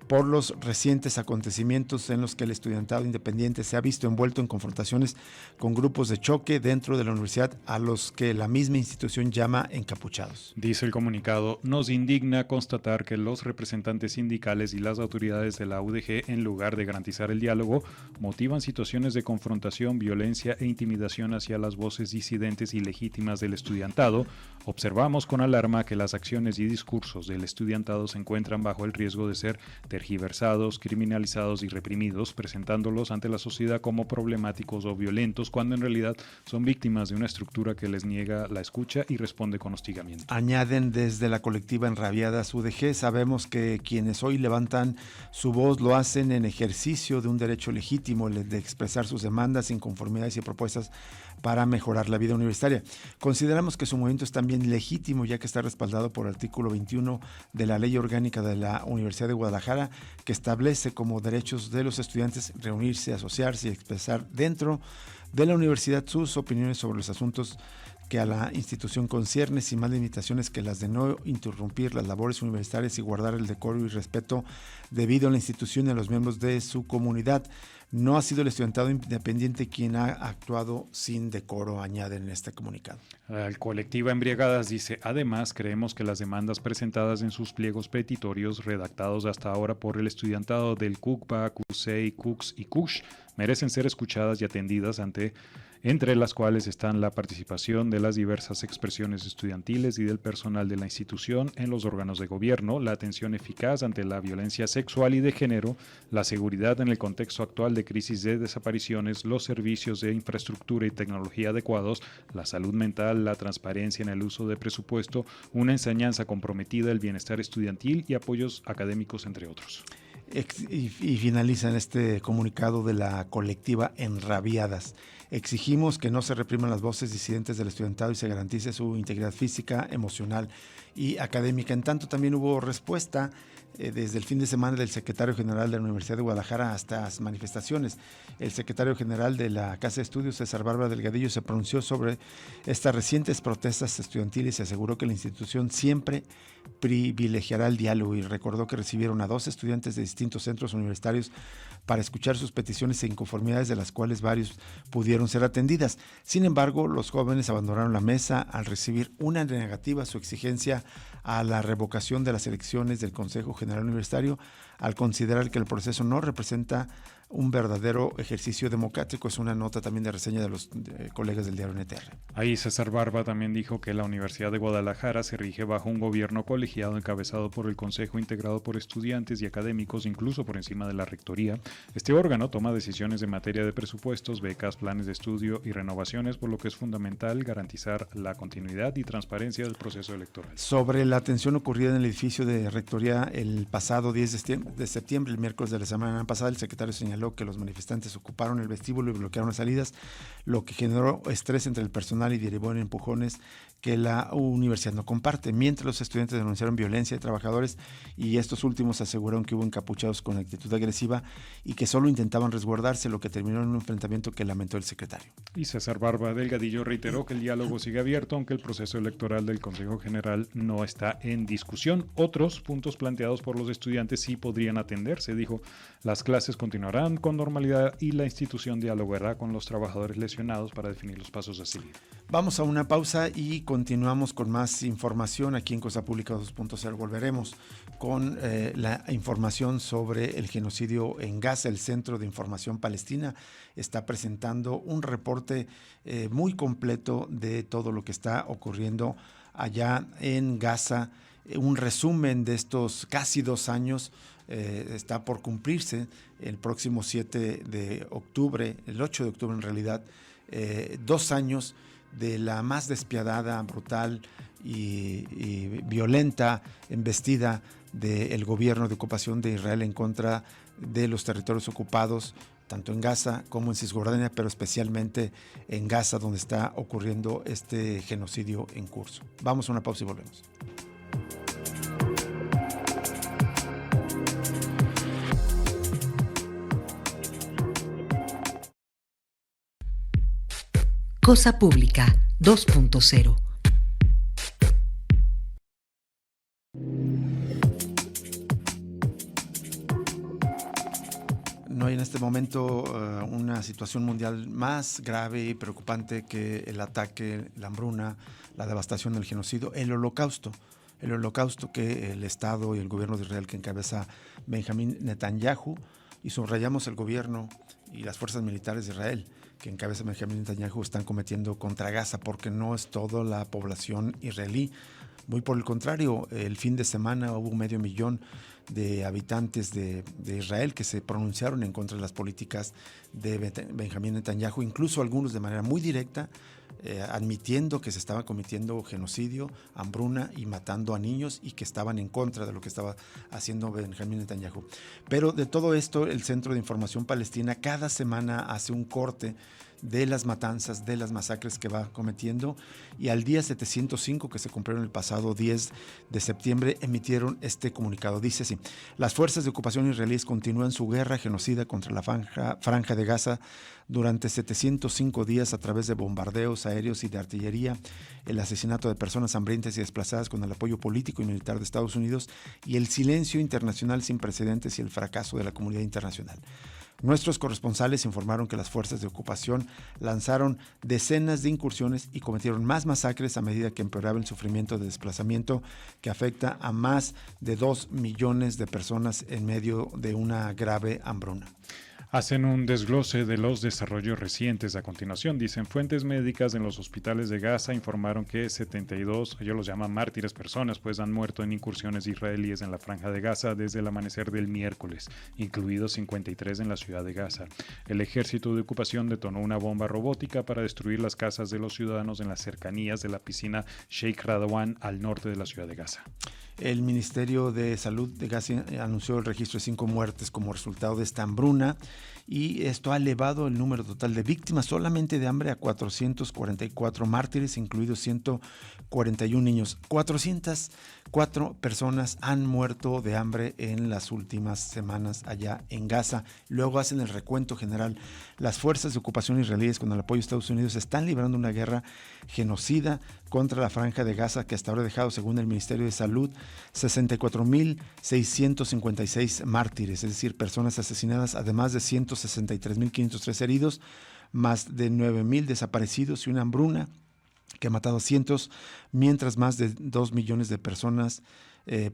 por los recientes acontecimientos en los que el estudiantado independiente se ha visto envuelto en confrontaciones con grupos de choque dentro de la universidad, a los que la misma institución llama encapuchados. Dice el comunicado: nos indigna constatar que los representantes sindicales y las autoridades de la UDG, en lugar de garantizar el diálogo, motivan situaciones de confrontación, violencia e intimidación hacia las voces disidentes y legítimas del estudiantado. Observamos con alarma que las acciones y discursos del estudiantado se encuentran bajo el riesgo de ser tergiversados, criminalizados y reprimidos, presentándolos ante la sociedad como problemáticos o violentos, cuando en realidad son víctimas de una estructura que les niega la escucha y responde con hostigamiento. Añaden desde la colectiva Enrabiadas UDG: sabemos que quienes hoy levantan su voz lo hacen en ejercicio de un derecho legítimo, el de expresar sus demandas, inconformidades y propuestas para mejorar la vida universitaria. Consideramos que su movimiento es también legítimo, ya que está respaldado por el artículo 21 de la Ley Orgánica de la Universidad de Guadalajara, que establece como derechos de los estudiantes reunirse, asociarse y expresar dentro de la universidad sus opiniones sobre los asuntos que a la institución concierne, sin más limitaciones que las de no interrumpir las labores universitarias y guardar el decoro y respeto debido a la institución y a los miembros de su comunidad. No ha sido el estudiantado independiente quien ha actuado sin decoro, añaden en este comunicado. El colectivo Embriagadas dice: además, creemos que las demandas presentadas en sus pliegos petitorios, redactados hasta ahora por el estudiantado del CUCBA, CUSEI, CUCS y CUSH, merecen ser escuchadas y atendidas, entre las cuales están la participación de las diversas expresiones estudiantiles y del personal de la institución en los órganos de gobierno, la atención eficaz ante la violencia sexual y de género, la seguridad en el contexto actual de crisis de desapariciones, los servicios de infraestructura y tecnología adecuados, la salud mental, la transparencia en el uso de presupuesto, una enseñanza comprometida, el bienestar estudiantil y apoyos académicos, entre otros. Y finalizan este comunicado de la colectiva Enrabiadas. Exigimos que no se repriman las voces disidentes del estudiantado y se garantice su integridad física, emocional y académica. En tanto, también hubo respuesta desde el fin de semana del secretario general de la Universidad de Guadalajara a estas manifestaciones. El secretario general de la Casa de Estudios, César Bárbara Delgadillo, se pronunció sobre estas recientes protestas estudiantiles y aseguró que la institución siempre privilegiará el diálogo, y recordó que recibieron a 2 estudiantes de distintos centros universitarios para escuchar sus peticiones e inconformidades, de las cuales varios pudieron ser atendidas. Sin embargo, los jóvenes abandonaron la mesa al recibir una negativa a su exigencia a la revocación de las elecciones del Consejo General Universitario, al considerar que el proceso no representa un verdadero ejercicio democrático. Es una nota también de reseña de los colegas del diario NTR. Ahí César Barba también dijo que la Universidad de Guadalajara se rige bajo un gobierno colegiado encabezado por el Consejo, integrado por estudiantes y académicos, incluso por encima de la rectoría. Este órgano toma decisiones en materia de presupuestos, becas, planes de estudio y renovaciones, por lo que es fundamental garantizar la continuidad y transparencia del proceso electoral. Sobre la tensión ocurrida en el edificio de rectoría el pasado 10 de septiembre, el miércoles de la semana pasada, el secretario señaló que los manifestantes ocuparon el vestíbulo y bloquearon las salidas, lo que generó estrés entre el personal y derivó en empujones que la universidad no comparte. Mientras, los estudiantes denunciaron violencia de trabajadores, y estos últimos aseguraron que hubo encapuchados con actitud agresiva y que solo intentaban resguardarse, lo que terminó en un enfrentamiento que lamentó el secretario. Y César Barba Delgadillo reiteró que el diálogo sigue abierto, aunque el proceso electoral del Consejo General no está en discusión. Otros puntos planteados por los estudiantes sí podrían atenderse. Dijo: las clases continuarán con normalidad y la institución dialogará con los trabajadores lesionados para definir los pasos a seguir. Vamos a una pausa y continuamos con más información aquí en Cosa Pública 2.0. Volveremos con la información sobre el genocidio en Gaza. El Centro de Información Palestina está presentando un reporte muy completo de todo lo que está ocurriendo allá en Gaza. Un resumen de estos casi 2 años. Está por cumplirse el próximo 7 de octubre, el 8 de octubre en realidad, 2 años de la más despiadada, brutal y violenta embestida del gobierno de ocupación de Israel en contra de los territorios ocupados, tanto en Gaza como en Cisjordania, pero especialmente en Gaza, donde está ocurriendo este genocidio en curso. Vamos a una pausa y volvemos. Cosa Pública 2.0. No hay en este momento una situación mundial más grave y preocupante que el ataque, la hambruna, la devastación, el genocidio, el holocausto que el Estado y el gobierno de Israel que encabeza Benjamín Netanyahu, y subrayamos el gobierno y las fuerzas militares de Israel que encabeza Benjamín Netanyahu, están cometiendo contra Gaza, porque no es toda la población israelí. Muy por el contrario, el fin de semana hubo 500,000 de habitantes de Israel que se pronunciaron en contra de las políticas de Benjamín Netanyahu, incluso algunos de manera muy directa, admitiendo que se estaba cometiendo genocidio, hambruna y matando a niños, y que estaban en contra de lo que estaba haciendo Benjamín Netanyahu. Pero de todo esto, el Centro de Información Palestina cada semana hace un corte de las matanzas, de las masacres que va cometiendo, y al día 705, que se cumplieron el pasado 10 de septiembre, emitieron este comunicado. Dice así: las fuerzas de ocupación israelíes continúan su guerra genocida contra la franja de Gaza durante 705 días a través de bombardeos aéreos y de artillería, el asesinato de personas hambrientas y desplazadas con el apoyo político y militar de Estados Unidos, y el silencio internacional sin precedentes y el fracaso de la comunidad internacional. Nuestros corresponsales informaron que las fuerzas de ocupación lanzaron decenas de incursiones y cometieron más masacres a medida que empeoraba el sufrimiento de desplazamiento que afecta a más de 2 millones de personas en medio de una grave hambruna. Hacen un desglose de los desarrollos recientes a continuación. Dicen: fuentes médicas en los hospitales de Gaza informaron que 72, ellos los llaman mártires, personas, pues han muerto en incursiones israelíes en la franja de Gaza desde el amanecer del miércoles, incluidos 53 en la ciudad de Gaza. El ejército de ocupación detonó una bomba robótica para destruir las casas de los ciudadanos en las cercanías de la piscina Sheikh Radwan al norte de la ciudad de Gaza. El Ministerio de Salud de Gaza anunció el registro de 5 muertes como resultado de esta hambruna, y esto ha elevado el número total de víctimas solamente de hambre a 444 mártires, incluidos 141 niños. 404 personas han muerto de hambre en las últimas semanas allá en Gaza. Luego hacen el recuento general. Las fuerzas de ocupación israelíes, con el apoyo de Estados Unidos, están librando una guerra genocida contra la Franja de Gaza, que hasta ahora ha dejado, según el Ministerio de Salud, 64.656 mártires, es decir, personas asesinadas, además de 163.503 heridos, más de 9.000 desaparecidos y una hambruna que ha matado a cientos, mientras más de 2 millones de personas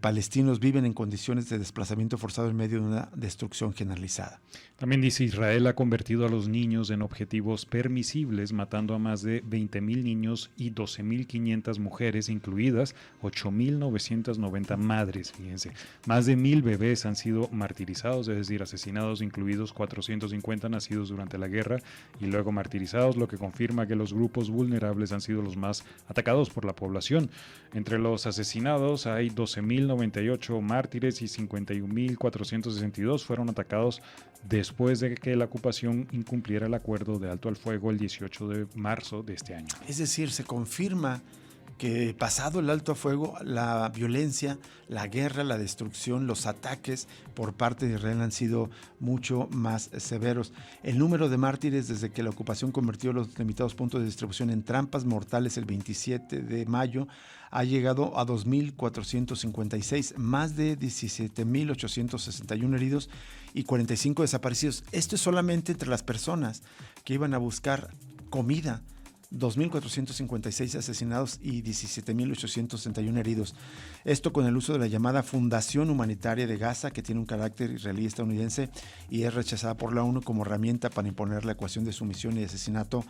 palestinos viven en condiciones de desplazamiento forzado en medio de una destrucción generalizada. También dice: Israel ha convertido a los niños en objetivos permisibles, matando a más de 20.000 niños y 12.500 mujeres, incluidas 8.990 madres. Fíjense, más de 1.000 bebés han sido martirizados, es decir, asesinados, incluidos 450 nacidos durante la guerra y luego martirizados, lo que confirma que los grupos vulnerables han sido los más atacados por la población. Entre los asesinados hay 12.098 mártires y 51.462 fueron atacados después de que la ocupación incumpliera el acuerdo de alto al fuego el 18 de marzo de este año. Es decir, se confirma que pasado el alto a fuego, la violencia, la guerra, la destrucción, los ataques por parte de Israel han sido mucho más severos. El número de mártires desde que la ocupación convirtió los limitados puntos de distribución en trampas mortales el 27 de mayo ha llegado a 2.456, más de 17.861 heridos y 45 desaparecidos. Esto es solamente entre las personas que iban a buscar comida. 2.456 asesinados y 17.861 heridos. Esto con el uso de la llamada Fundación Humanitaria de Gaza, que tiene un carácter israelí-estadounidense y es rechazada por la ONU como herramienta para imponer la ecuación de sumisión y asesinato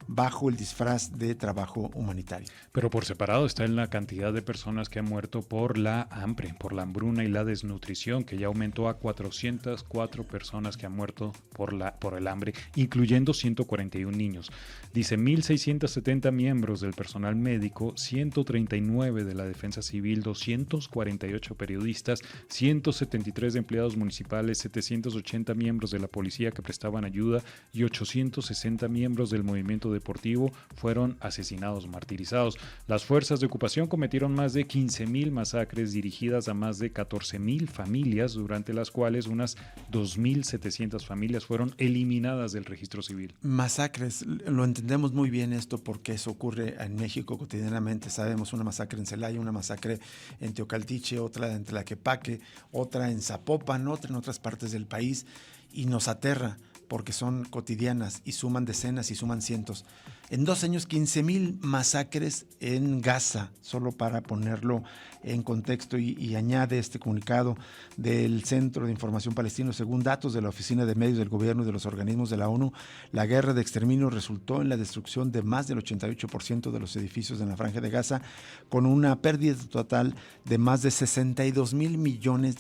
bajo el disfraz de trabajo humanitario. Pero por separado está en la cantidad de personas que han muerto por la hambre, por la hambruna y la desnutrición, que ya aumentó a 404 personas que han muerto por el hambre, incluyendo 141 niños. Dice 1.670 miembros del personal médico, 139 de la defensa civil, 248 periodistas, 173 empleados municipales, 780 miembros de la policía que prestaban ayuda y 860 miembros del movimiento deportivo fueron asesinados, martirizados. Las fuerzas de ocupación cometieron más de 15.000 masacres dirigidas a más de 14.000 familias, durante las cuales unas 2.700 familias fueron eliminadas del registro civil. Masacres, lo entendemos muy bien esto porque eso ocurre en México cotidianamente. Sabemos una masacre en Celaya, una masacre en Teocaltiche, otra en Tlaquepaque, otra en Zapopan, otra en otras partes del país, y nos aterra porque son cotidianas y suman decenas y suman cientos. En 2 años, 15.000 masacres en Gaza, solo para ponerlo en contexto, y añade este comunicado del Centro de Información Palestino: según datos de la Oficina de Medios del Gobierno y de los organismos de la ONU, la guerra de exterminio resultó en la destrucción de más del 88% de los edificios en la Franja de Gaza, con una pérdida total de más de $62.000 millones,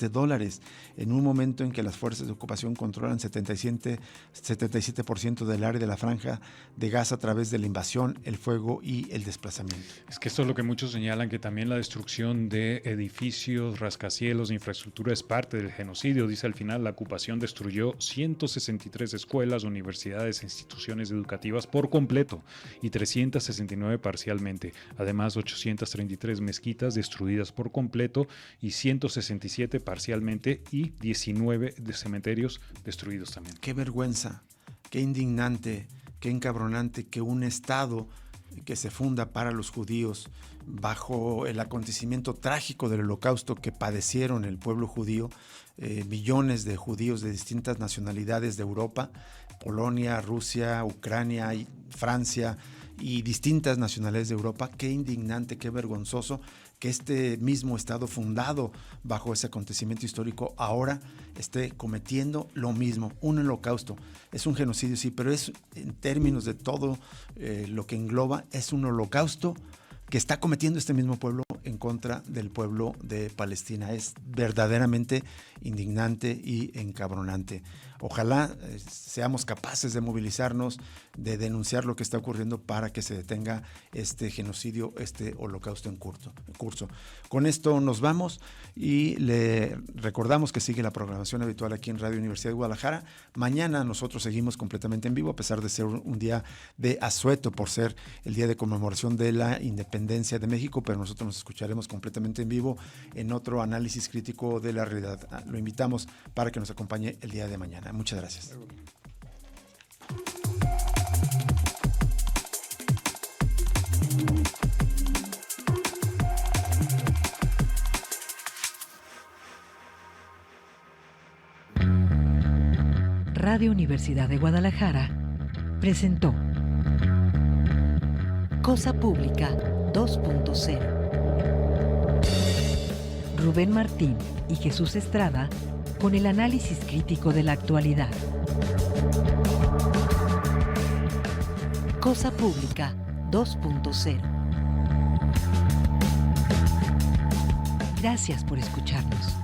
en un momento en que las fuerzas de ocupación controlan 77% del área de la Franja de Gaza a través de la invasión, el fuego y el desplazamiento. Es que esto es lo que muchos señalan, que también la destrucción de edificios, rascacielos, de infraestructura es parte del genocidio. Dice: al final la ocupación destruyó 163 escuelas, universidades e instituciones educativas por completo y 369 parcialmente. Además, 833 mezquitas destruidas por completo y 167 parcialmente, y 19 de cementerios destruidos también. Qué vergüenza, qué indignante, qué encabronante que un Estado que se funda para los judíos bajo el acontecimiento trágico del Holocausto que padecieron el pueblo judío, millones de judíos de distintas nacionalidades de Europa, Polonia, Rusia, Ucrania, Francia y distintas nacionalidades de Europa. Qué indignante, qué vergonzoso que este mismo Estado fundado bajo ese acontecimiento histórico ahora esté cometiendo lo mismo, un holocausto. Es un genocidio, sí, pero es, en términos de todo lo que engloba, es un holocausto que está cometiendo este mismo pueblo en contra del pueblo de Palestina. Es verdaderamente indignante y encabronante. Ojalá seamos capaces de movilizarnos, de denunciar lo que está ocurriendo para que se detenga este genocidio, este holocausto en curso. Con esto nos vamos y le recordamos que sigue la programación habitual aquí en Radio Universidad de Guadalajara. Mañana nosotros seguimos completamente en vivo, a pesar de ser un día de asueto por ser el día de conmemoración de la independencia de México, pero nosotros nos escucharemos completamente en vivo en otro análisis crítico de la realidad. Lo invitamos para que nos acompañe el día de mañana. Muchas gracias. Radio Universidad de Guadalajara presentó Cosa Pública 2.0. Rubén Martín y Jesús Estrada con el análisis crítico de la actualidad. Cosa Pública 2.0. Gracias por escucharnos.